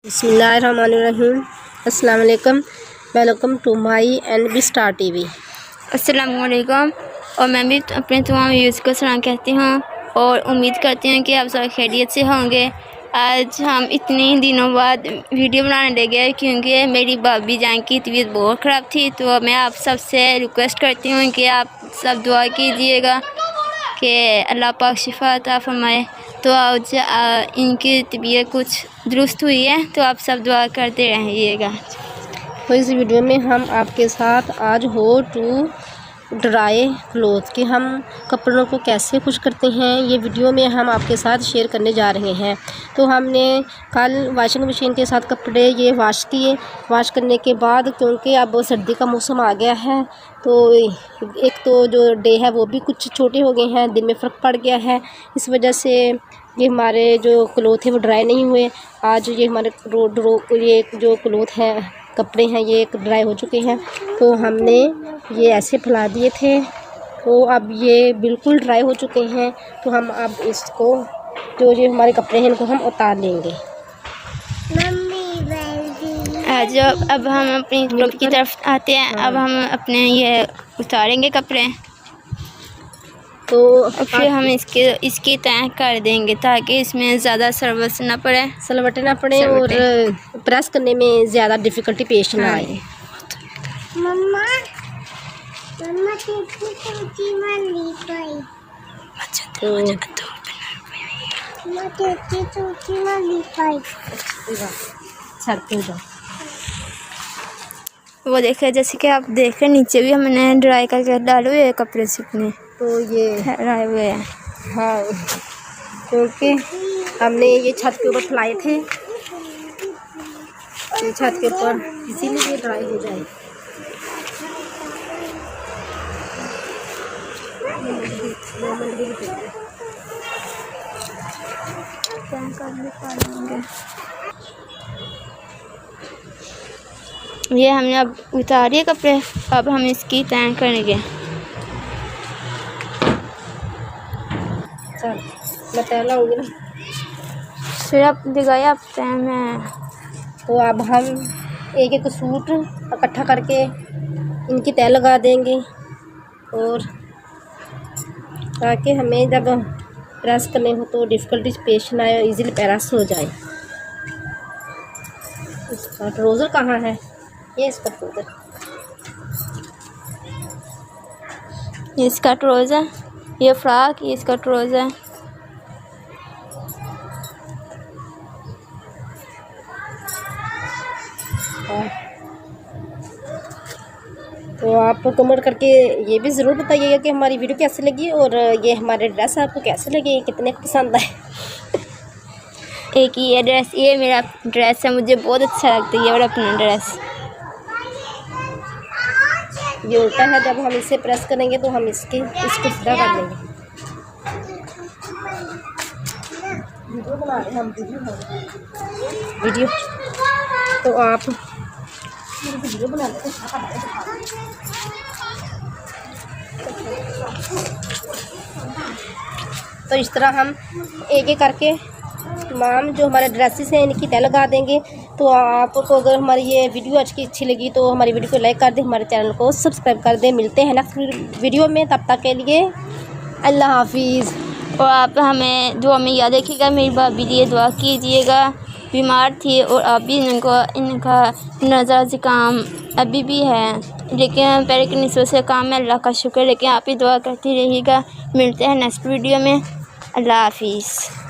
बिस्मिल्लाहिर्रहमानिर्रहीम। अस्सलाम वालेकुम। Welcome to my NB star TV। अस्सलाम वालेकुम। और मैं भी अपने तमाम व्यूज़ को सलाम कहती हूँ और उम्मीद करती हूँ कि आप सब खैरियत से होंगे। आज हम इतने दिनों बाद वीडियो बनाने लगे क्योंकि मेरी भाभी जान की तबीयत बहुत ख़राब थी, तो मैं आप सब से रिक्वेस्ट करती हूँ कि आप सब दुआ कीजिएगा कि अल्लाह पाक शिफा अता फरमाए। तो आज इनकी तबीयत कुछ दुरुस्त हुई है, तो आप सब दुआ करते रहिएगा। तो इस वीडियो में हम आपके साथ आज हो टू ड्राई क्लोथ कि हम कपड़ों को कैसे खुश करते हैं, ये वीडियो में हम आपके साथ शेयर करने जा रहे हैं। तो हमने कल वॉशिंग मशीन के साथ कपड़े ये वॉश किए। वॉश करने के बाद क्योंकि अब सर्दी का मौसम आ गया है, तो एक तो जो डे है वो भी कुछ छोटे हो गए हैं, दिन में फ़र्क पड़ गया है। इस वजह से ये हमारे जो क्लोथ है वो ड्राई नहीं हुए। आज ये हमारे ये जो क्लोथ है, कपड़े हैं, ये ड्राई हो चुके हैं। तो हमने ये ऐसे फैला दिए थे, तो अब ये बिल्कुल ड्राई हो चुके हैं। तो हम अब इसको जो ये हमारे कपड़े हैं इनको हम उतार लेंगे। आज अब हम अपनी ग्रुप की तरफ आते हैं। अब हम अपने ये उतारेंगे कपड़े, तो फिर हम इसकी तय कर देंगे ताकि इसमें ज़्यादा सलवट ना पड़े और प्रेस करने में ज़्यादा डिफ़िकल्टी पेश ना आए। वो देखे, जैसे कि आप देख रहे नीचे भी हमने ड्राई करके डाले हुए कपड़े सूखने, तो ये ड्राई हुए हैं। हाँ, क्योंकि हमने ये छत के ऊपर फैलाए थे, ये छत के ऊपर इसीलिए ये ड्राई हो जाए। ये हमने अब उतारिए कपड़े, अब हम इसकी तय करेंगे। मैं तय लाऊंगी ना, फिर आप दिखाइए आप तय में। तो अब हम एक एक सूट इकट्ठा करके इनकी तय लगा देंगे, और ताकि हमें जब प्रेस करने हो तो डिफ़िकल्टीज पेश ना आए, इजीली प्रेस हो जाए। इसका ट्राउज़र कहाँ है? ये इसका ट्राउज़र, ये इसका ट्राउज़र, ये फ्रॉक, ये इसका ट्राउज़र। तो आप कमेंट करके ये भी ज़रूर बताइएगा कि हमारी वीडियो कैसी लगी और ये हमारे ड्रेस आपको कैसे लगे, कितने पसंद आए। एक ये ड्रेस, ये मेरा ड्रेस है, मुझे बहुत अच्छा लगता है ये वाला अपना ड्रेस। ये उल्टा है, जब हम इसे प्रेस करेंगे तो हम इसको सीधा कर देंगे। वीडियो बना रहे हैं हम, वीडियो तो आप वीडियो बना लेते हैं। तो इस तरह हम एक एक करके तमाम जो हमारे ड्रेसेस हैं इनकी तय लगा देंगे। तो आपको अगर हमारी ये वीडियो आज की अच्छी लगी तो हमारी वीडियो को लाइक कर दें, हमारे चैनल को सब्सक्राइब कर दें। मिलते हैं नेक्स्ट वीडियो में, तब तक के लिए अल्लाह हाफिज़। और आप हमें दुआ में याद रखिएगा, मेरी भाभी लिए दुआ कीजिएगा, बीमार थी और अभी इनका नज़र ज़ुकाम अभी भी है, लेकिन पहले की निस्बत से काम है, अल्लाह का शुक्र। लेकिन आप ही दुआ करती रहिएगा। मिलते हैं नेक्स्ट वीडियो में। अल्लाह हाफिज़।